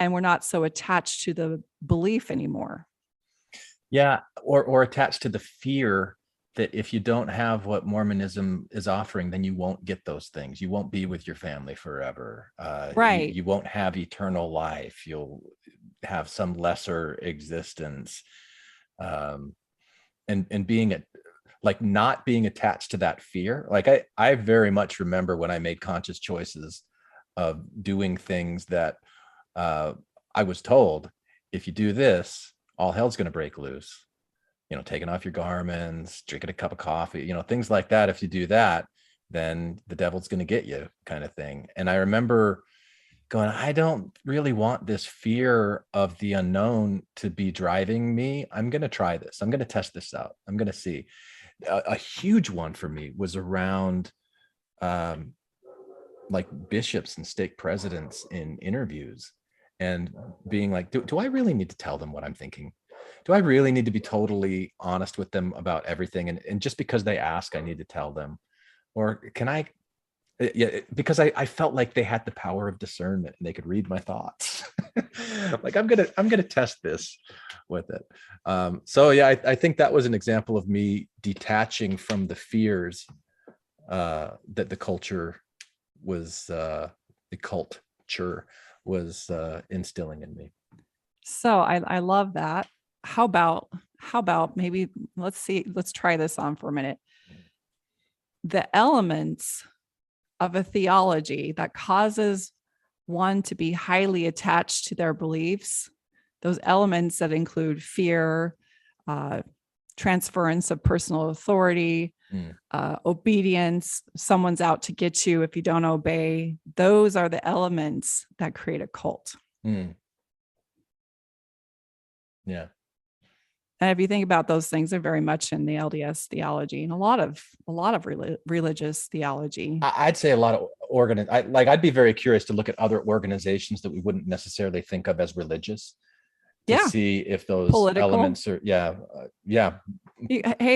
and we're not so attached to the belief anymore. Yeah, or attached to the fear that if you don't have what Mormonism is offering, then you won't get those things. You won't be with your family forever. Right. You won't have eternal life. You'll have some lesser existence. And being like not being attached to that fear. Like I very much remember when I made conscious choices of doing things that I was told, if you do this, all hell's going to break loose. Taking off your garments, drinking a cup of coffee, things like that. If you do that, then the devil's going to get you, kind of thing. And I remember going, I don't really want this fear of the unknown to be driving me. I'm going to try this. I'm going to test this out. I'm going to see. A huge one for me was around like bishops and stake presidents in interviews, and being like, do I really need to tell them what I'm thinking? Do I really need to be totally honest with them about everything? And just because they ask, I need to tell them? Or can I? Yeah, because I felt like they had the power of discernment and they could read my thoughts. Like I'm gonna test this with it. So yeah, I think that was an example of me detaching from the fears that the culture was, the culture was instilling in me. So I love that. How about maybe let's try this on for a minute. The elements of a theology that causes one to be highly attached to their beliefs, those elements that include fear, transference of personal authority, obedience, someone's out to get you if you don't obey, those are the elements that create a cult. Yeah. And if you think about those things, they're very much in the LDS theology and a lot of religious theology. I'd say a lot of I'd be very curious to look at other organizations that we wouldn't necessarily think of as religious, to see if those political elements are, Hey,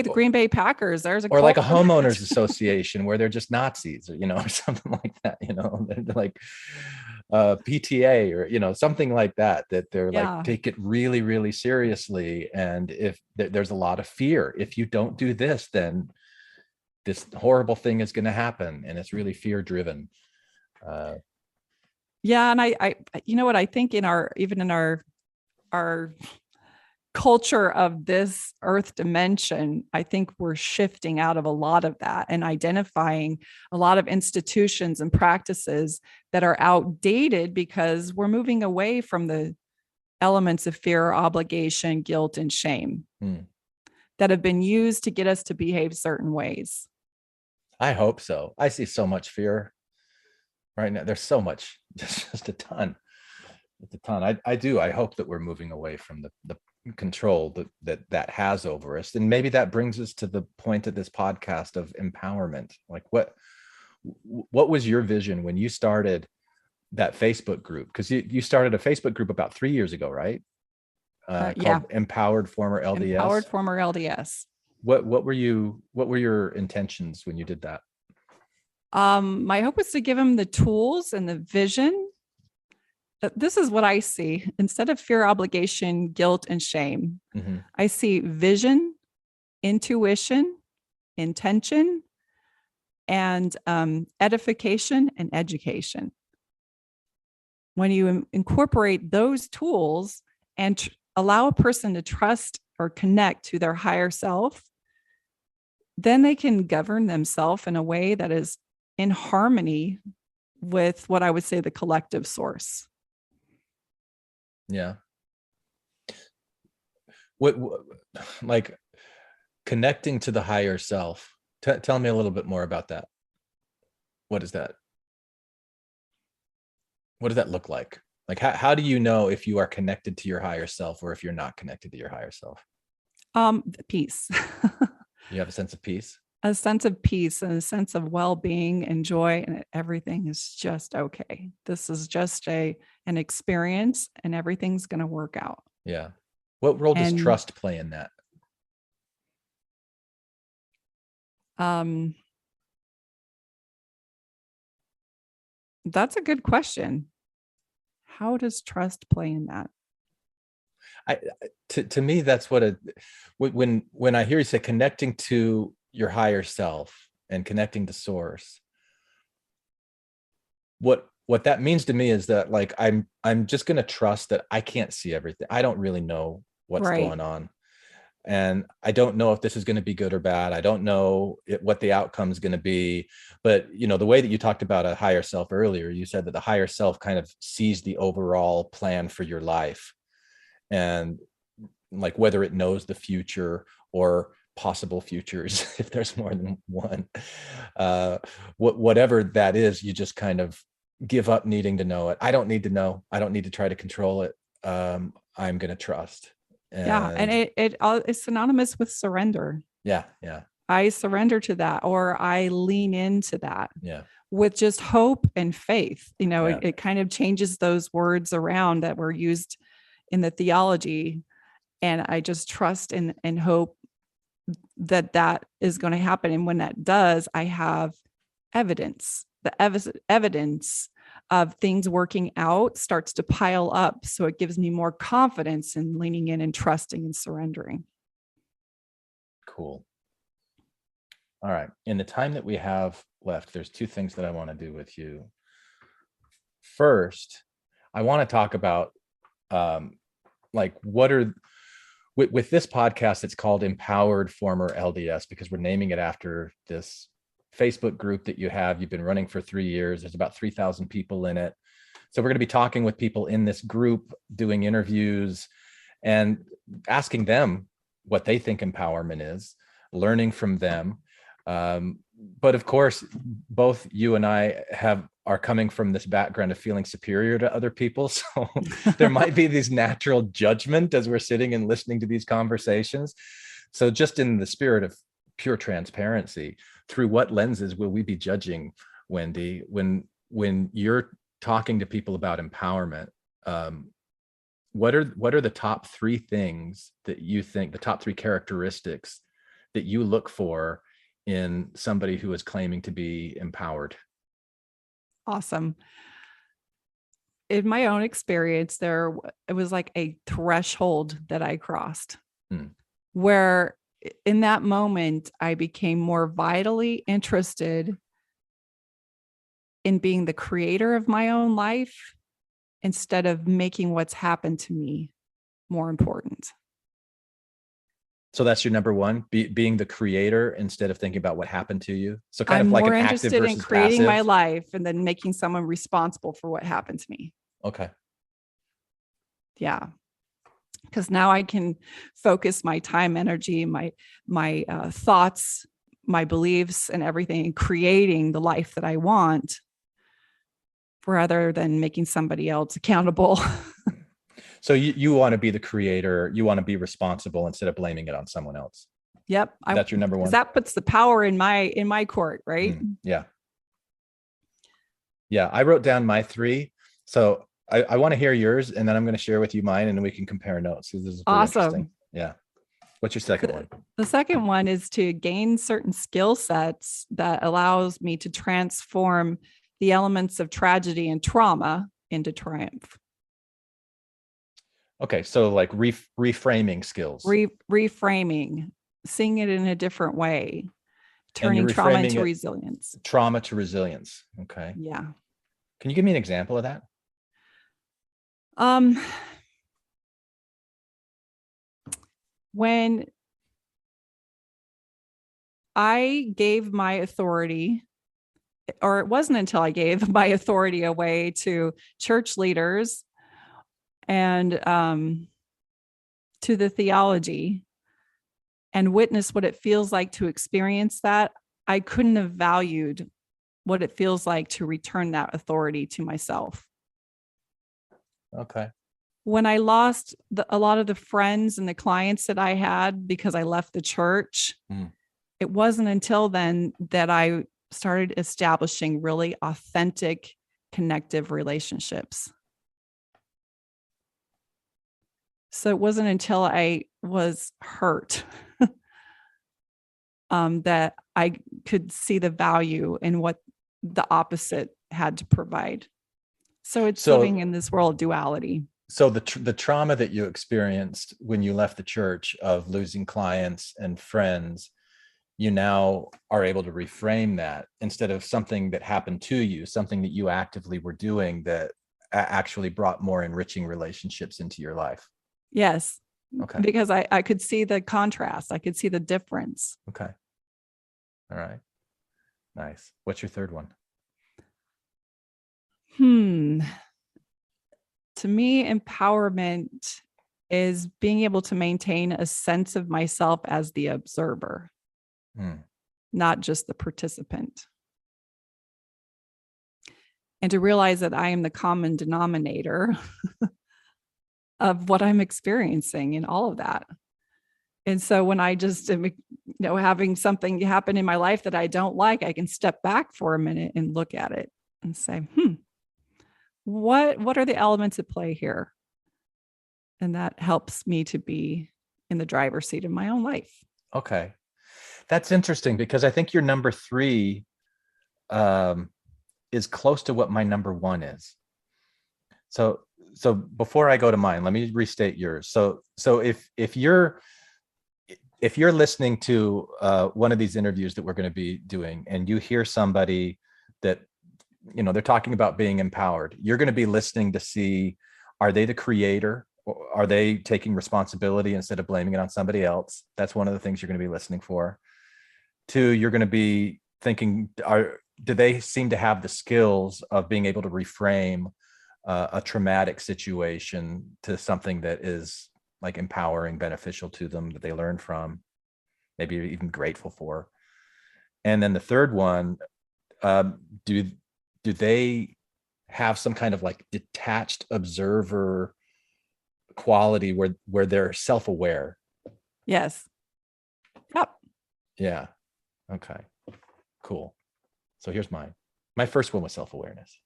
the Green Bay Packers, there's a or like a cult. homeowners association where they're just Nazis, or or something like that, they're like PTA, or something like that they're like, take it really, really seriously. And if there's a lot of fear, if you don't do this, then this horrible thing is going to happen, and it's really fear driven. And I you know what I think, in our culture of this earth dimension, I think we're shifting out of a lot of that and identifying a lot of institutions and practices that are outdated, because we're moving away from the elements of fear, obligation, guilt, and shame that have been used to get us to behave certain ways. I hope so. I see so much fear right now. There's so much, just a ton. It's a ton. I do. I hope that we're moving away from the control that has over us. And maybe that brings us to the point of this podcast of empowerment. Like what was your vision when you started that Facebook group? Because you started a Facebook group about 3 years ago, right? Called Empowered Former LDS. Empowered Former LDS. What were your intentions when you did that? My hope was to give them the tools and the vision. This is what I see. Instead of fear, obligation, guilt, and shame, I see vision, intuition, intention, and edification and education. When you incorporate those tools and allow a person to trust or connect to their higher self, then they can govern themselves in a way that is in harmony with what I would say the collective source. Yeah. What like connecting to the higher self? Tell me a little bit more about that. What is that? What does that look like? Like how do you know if you are connected to your higher self or if you're not connected to your higher self? Peace. You have a sense of peace? A sense of peace and a sense of well-being and joy, and everything is just okay. This is just an experience, and everything's going to work out. Yeah. What role does trust play in that? That's a good question. How does trust play in that? To me, that's what when I hear you say connecting to your higher self and connecting to source, what that means to me is that like I'm just going to trust that I can't see everything. I don't really know what's Right. going on, and I don't know if this is going to be good or bad. I don't know what the outcome is going to be. But the way that you talked about a higher self earlier, you said that the higher self kind of sees the overall plan for your life, and like whether it knows the future or possible futures, if there's more than one, whatever that is, you just kind of give up needing to know it. I don't need to know. I don't need to try to control it. I'm going to trust. And it's synonymous with surrender. Yeah. I surrender to that, or I lean into that. Yeah. With just hope and faith. Yeah. It kind of changes those words around that were used in the theology. And I just trust and hope that is going to happen. And when that does, I have evidence. The evidence of things working out starts to pile up. So it gives me more confidence in leaning in and trusting and surrendering. Cool. All right. In the time that we have left, there's two things that I want to do with you. First, I want to talk about with this podcast, it's called Empowered Former LDS because we're naming it after this Facebook group that you've been running for 3 years. There's about 3,000 people in it. So we're going to be talking with people in this group, doing interviews and asking them what they think empowerment is, learning from them. But of course, both you and I are coming from this background of feeling superior to other people. So there might be this natural judgment as we're sitting and listening to these conversations. So just in the spirit of pure transparency, through what lenses will we be judging, Wendi, when you're talking to people about empowerment? What are the top three things that you think, the top three characteristics that you look for in somebody who is claiming to be empowered? Awesome. In my own experience, it was like a threshold that I crossed where in that moment, I became more vitally interested in being the creator of my own life instead of making what's happened to me more important. So that's your number one, being the creator instead of thinking about what happened to you. So kind I'm of like more an active interested in versus creating passive. my life and then making someone responsible for what happened to me. Okay. Yeah. Because now I can focus my time, energy, my thoughts, my beliefs and everything in creating the life that I want rather than making somebody else accountable. So you want to be the creator, you want to be responsible instead of blaming it on someone else. Yep. That's your number one. That puts the power in my court, right? Yeah. I wrote down my three. So I want to hear yours and then I'm going to share with you mine and we can compare notes. This is awesome. Yeah. What's your second one? The second one is to gain certain skill sets that allows me to transform the elements of tragedy and trauma into triumph. Okay, so like reframing skills. Reframing, seeing it in a different way, turning trauma into resilience. Trauma to resilience. Okay. Yeah. Can you give me an example of that? When I gave my authority, or it wasn't until I gave my authority away to church leaders and to the theology and witness what it feels like to experience that, I couldn't have valued what it feels like to return that authority to myself. Okay. When I lost a lot of the friends and the clients that I had because I left the church, it wasn't until then that I started establishing really authentic, connective relationships. So it wasn't until I was hurt that I could see the value in what the opposite had to provide. So it's So, living in this world duality. so the trauma that you experienced when you left the church of losing clients and friends, you now are able to reframe that instead of something that happened to you, something that you actively were doing that actually brought more enriching relationships into your life. Yes. Okay. Because I could see the contrast. I could see the difference. Okay. All right. Nice. What's your third one? To me, empowerment is being able to maintain a sense of myself as the observer, not just the participant. And to realize that I am the common denominator of what I'm experiencing in all of that. And so when I just am, having something happen in my life that I don't like, I can step back for a minute and look at it and say, what are the elements at play here? And that helps me to be in the driver's seat of my own life. Okay. That's interesting because I think your number 3 is close to what my number 1 is. So before I go to mine, let me restate yours. So if you're listening to one of these interviews that we're going to be doing, and you hear somebody that, they're talking about being empowered, you're going to be listening to see, are they the creator? Or are they taking responsibility instead of blaming it on somebody else? That's one of the things you're going to be listening for. 2, you're going to be thinking, do they seem to have the skills of being able to reframe a traumatic situation to something that is like empowering, beneficial to them, that they learn from, maybe even grateful for. And then the third one, do they have some kind of like detached observer quality where they're self-aware? Yes. Yep. Yeah. Okay. Cool. So here's mine. My first one was self-awareness.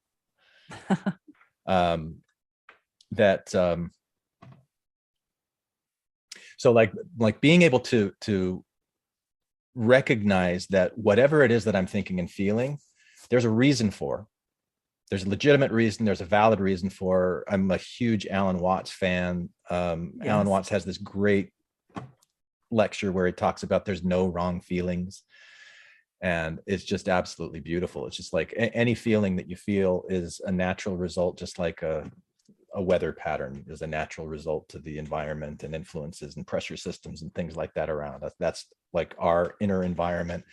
So like being able to recognize that whatever it is that I'm thinking and feeling, there's a reason for. There's a legitimate reason. There's a valid reason for. I'm a huge Alan Watts fan. Yes. Alan Watts has this great lecture where he talks about there's no wrong feelings. And it's just absolutely beautiful. It's just like any feeling that you feel is a natural result, just like a weather pattern is a natural result to the environment and influences and pressure systems and things like that around us. That's like our inner environment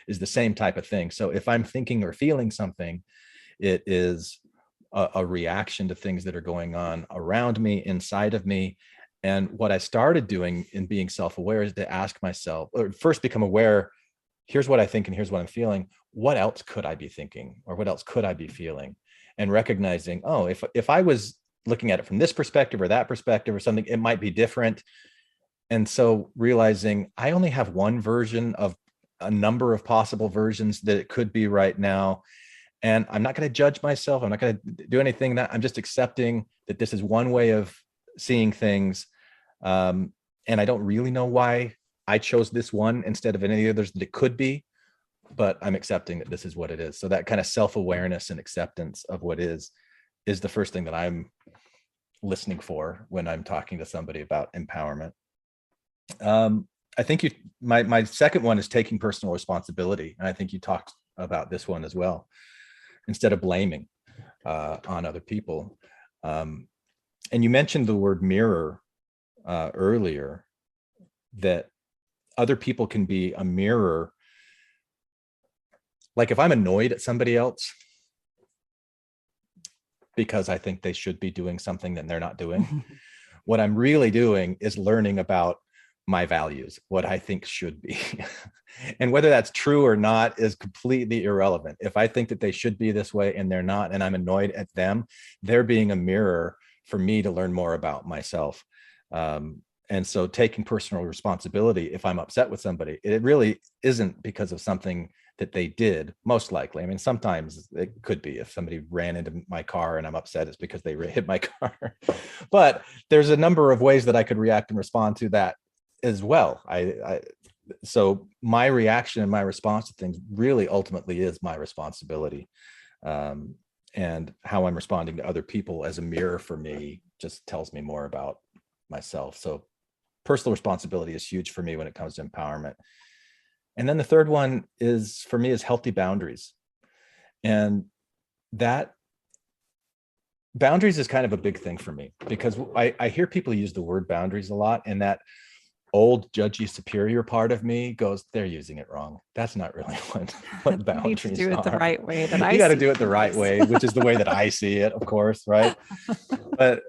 is the same type of thing. So if I'm thinking or feeling something, it is a reaction to things that are going on around me, inside of me. And what I started doing in being self-aware is to ask myself, or first become aware, here's what I think and here's what I'm feeling. What else could I be thinking, or what else could I be feeling? And recognizing, oh, if I was looking at it from this perspective or that perspective or something, it might be different. And so realizing I only have one version of a number of possible versions that it could be right now. And I'm not going to judge myself. I'm not going to do anything that I'm just accepting that this is one way of seeing things. And I don't really know why I chose this one instead of any others that it could be, but I'm accepting that this is what it is. So that kind of self-awareness and acceptance of what is the first thing that I'm listening for when I'm talking to somebody about empowerment. I think my second one is taking personal responsibility. And I think you talked about this one as well, instead of blaming on other people. And you mentioned the word mirror earlier, that other people can be a mirror. Like if I'm annoyed at somebody else because I think they should be doing something that they're not doing, what I'm really doing is learning about my values, what I think should be. And whether that's true or not is completely irrelevant. If I think that they should be this way and they're not, and I'm annoyed at them, they're being a mirror for me to learn more about myself. And so taking personal responsibility, if I'm upset with somebody, it really isn't because of something that they did, most likely. I mean, sometimes it could be if somebody ran into my car and I'm upset, it's because they hit my car. But there's a number of ways that I could react and respond to that as well. So my reaction and my response to things really ultimately is my responsibility. and how I'm responding to other people as a mirror for me just tells me more about myself. So personal responsibility is huge for me when it comes to empowerment. And then the third one is for me is healthy boundaries. And that boundaries is kind of a big thing for me because I hear people use the word boundaries a lot, and that old judgy superior part of me goes, they're using it wrong. That's not really what You need to boundaries do it the are. right way that I You got to see do it the right things. way, which is the way that I see it, of course, right? But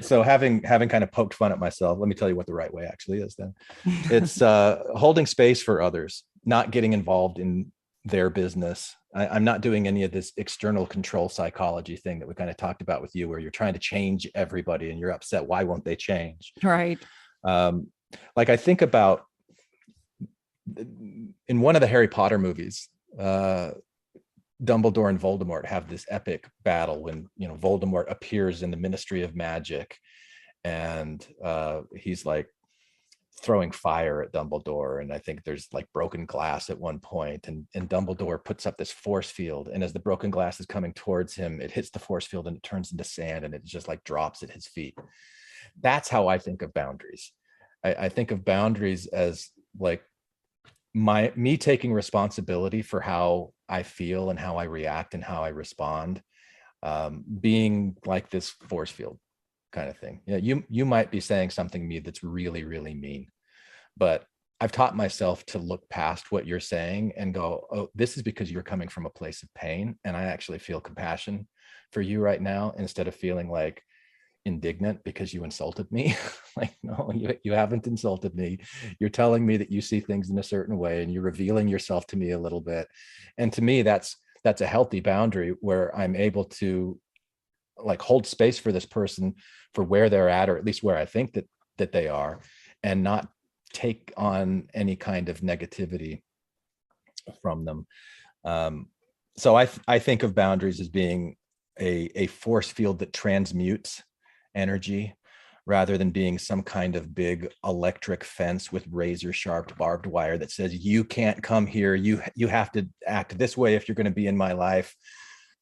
so having kind of poked fun at myself, let me tell you what the right way actually is then. It's holding space for others, not getting involved in their business. I'm not doing any of this external control psychology thing that we kind of talked about with you, where you're trying to change everybody and you're upset. Why won't they change? Right. Like I think about in one of the Harry Potter movies, Dumbledore and Voldemort have this epic battle when, you know, Voldemort appears in the Ministry of Magic, and he's like throwing fire at Dumbledore, and I think there's like broken glass at one point, and Dumbledore puts up this force field, and as the broken glass is coming towards him, it hits the force field and it turns into sand, and it just like drops at his feet. That's how I think of boundaries. I think of boundaries as like me taking responsibility for how I feel and how I react and how I respond, being like this force field kind of thing. Yeah, you might be saying something to me that's really, really mean, but I've taught myself to look past what you're saying and go, oh, this is because you're coming from a place of pain, and I actually feel compassion for you right now, instead of feeling like indignant because you insulted me. Like, no, you haven't insulted me. You're telling me that you see things in a certain way, and you're revealing yourself to me a little bit. And to me, that's a healthy boundary where I'm able to like hold space for this person for where they're at, or at least where I think that they are, and not take on any kind of negativity from them. So I think of boundaries as being a force field that transmutes energy, rather than being some kind of big electric fence with razor sharp barbed wire that says you can't come here, you have to act this way if you're going to be in my life,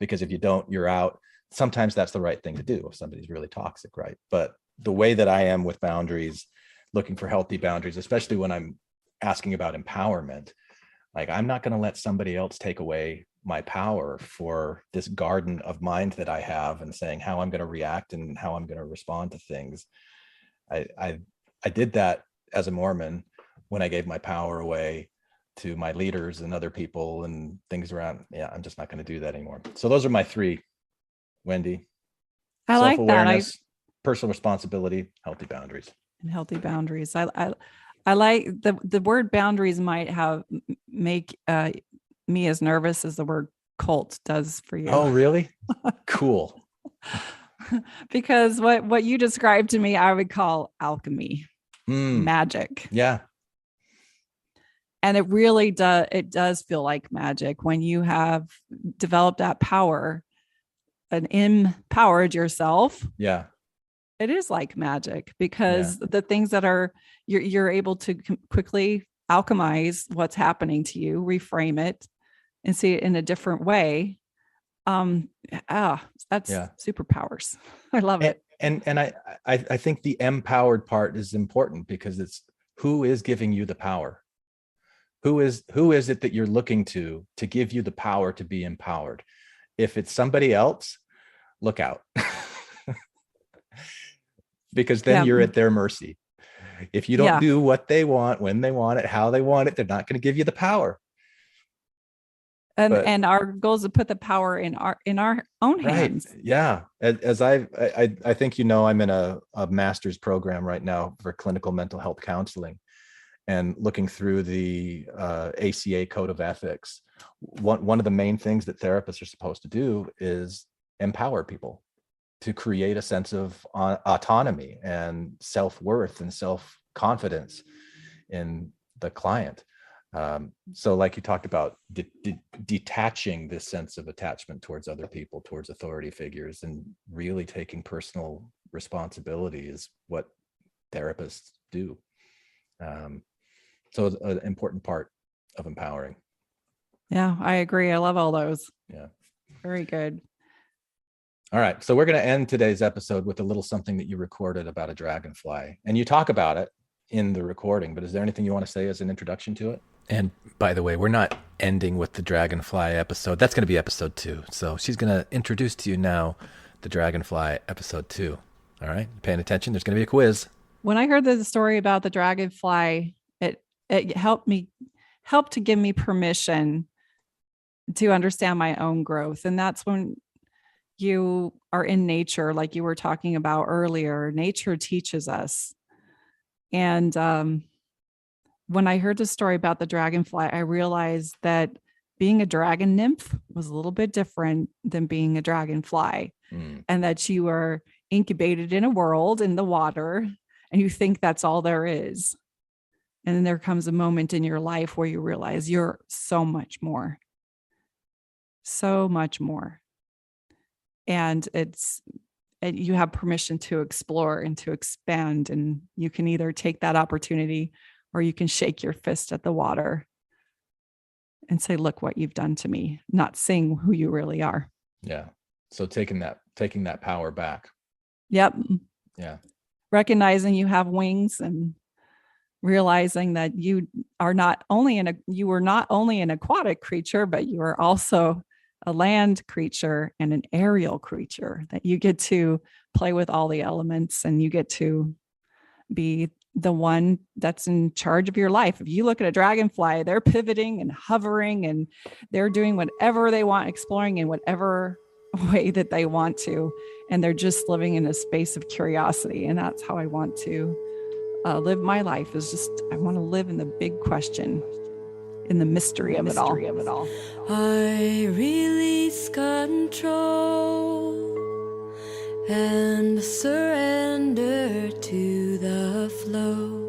because if you don't, you're out. Sometimes that's the right thing to do if somebody's really toxic, right? But the way that I am with boundaries, looking for healthy boundaries, especially when I'm asking about empowerment, like I'm not going to let somebody else take away my power for this garden of mind that I have, and saying how I'm going to react and how I'm going to respond to things. I did that as a Mormon when I gave my power away to my leaders and other people and things around. Yeah, I'm just not going to do that anymore. So those are my three, Wendi. I like that. Self-awareness, personal responsibility, healthy boundaries. And healthy boundaries. I like the word boundaries might have make me as nervous as the word cult does for you. Oh, really? Cool. Because what you described to me, I would call alchemy, magic. Yeah. And it really does feel like magic when you have developed that power and empowered yourself. Yeah. It is like magic, because the things that are you're able to quickly alchemize what's happening to you, reframe it, and see it in a different way. That's superpowers. I love it. And I think the empowered part is important, because it's who is giving you the power. Who is it that you're looking to give you the power to be empowered? If it's somebody else, look out. Because then you're at their mercy. If you don't do what they want, when they want it, how they want it, they're not going to give you the power. And our goal is to put the power in our own hands. Right. Yeah. As I think, I'm in a master's program right now for clinical mental health counseling, and looking through the ACA code of ethics. One of the main things that therapists are supposed to do is empower people to create a sense of autonomy and self-worth and self-confidence in the client. So like you talked about, detaching this sense of attachment towards other people, towards authority figures, and really taking personal responsibility is what therapists do. So it's an important part of empowering. Yeah, I agree. I love all those. Yeah. Very good. All right. So we're going to end today's episode with a little something that you recorded about a dragonfly. And you talk about it in the recording, but is there anything you want to say as an introduction to it? And by the way, we're not ending with the dragonfly episode. That's going to be episode 2. So she's going to introduce to you now the dragonfly episode 2. All right. Paying attention. There's going to be a quiz. When I heard the story about the dragonfly, it helped to give me permission to understand my own growth. And that's when you are in nature, like you were talking about earlier. Nature teaches us. And when I heard the story about the dragonfly, I realized that being a dragon nymph was a little bit different than being a dragonfly, and that you are incubated in a world in the water, and you think that's all there is. And then there comes a moment in your life where you realize you're so much more. So much more. And you have permission to explore and to expand. And you can either take that opportunity or you can shake your fist at the water and say, look what you've done to me, not seeing who you really are. Yeah. So taking that power back. Yep. Yeah. Recognizing you have wings and realizing that you were not only an aquatic creature, but you are also a land creature and an aerial creature, that you get to play with all the elements and you get to be the one that's in charge of your life. If you look at a dragonfly, they're pivoting and hovering and they're doing whatever they want, exploring in whatever way that they want to. And they're just living in a space of curiosity. And that's how I want to live my life, is just, I want to live in the big question, in the mystery of it all. I release control and surrender to the flow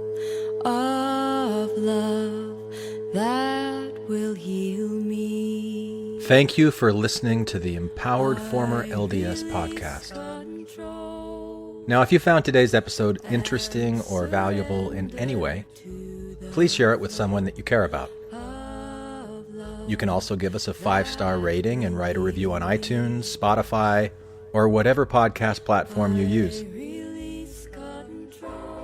of love that will heal me. Thank you for listening to the Empowered Former LDS podcast. Now, if you found today's episode interesting or valuable in any way, please share it with someone that you care about. You can also give us a 5-star rating and write a review on iTunes, Spotify, or whatever podcast platform you use.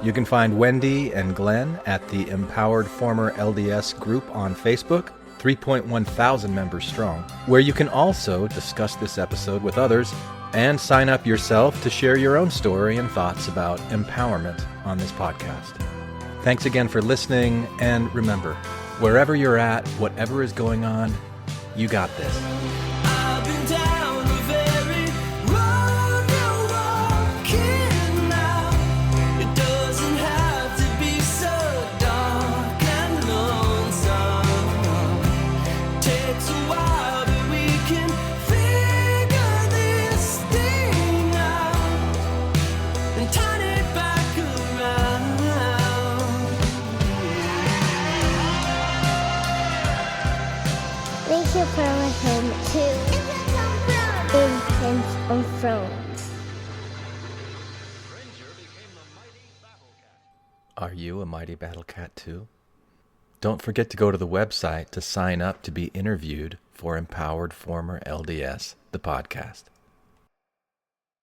You can find Wendi and Glenn at the Empowered Former LDS group on Facebook, 3.1 thousand members strong, where you can also discuss this episode with others and sign up yourself to share your own story and thoughts about empowerment on this podcast. Thanks again for listening, and remember, wherever you're at, whatever is going on, you got this. I've been down the very road you're walking now. It doesn't have to be so dark and lonesome. Takes a while, but we can figure this thing out and turn it back around. Thank you for listening to Infants on Thrones. Are you a Mighty Battle Cat too? Don't forget to go to the website to sign up to be interviewed for Empowered Former LDS, the podcast.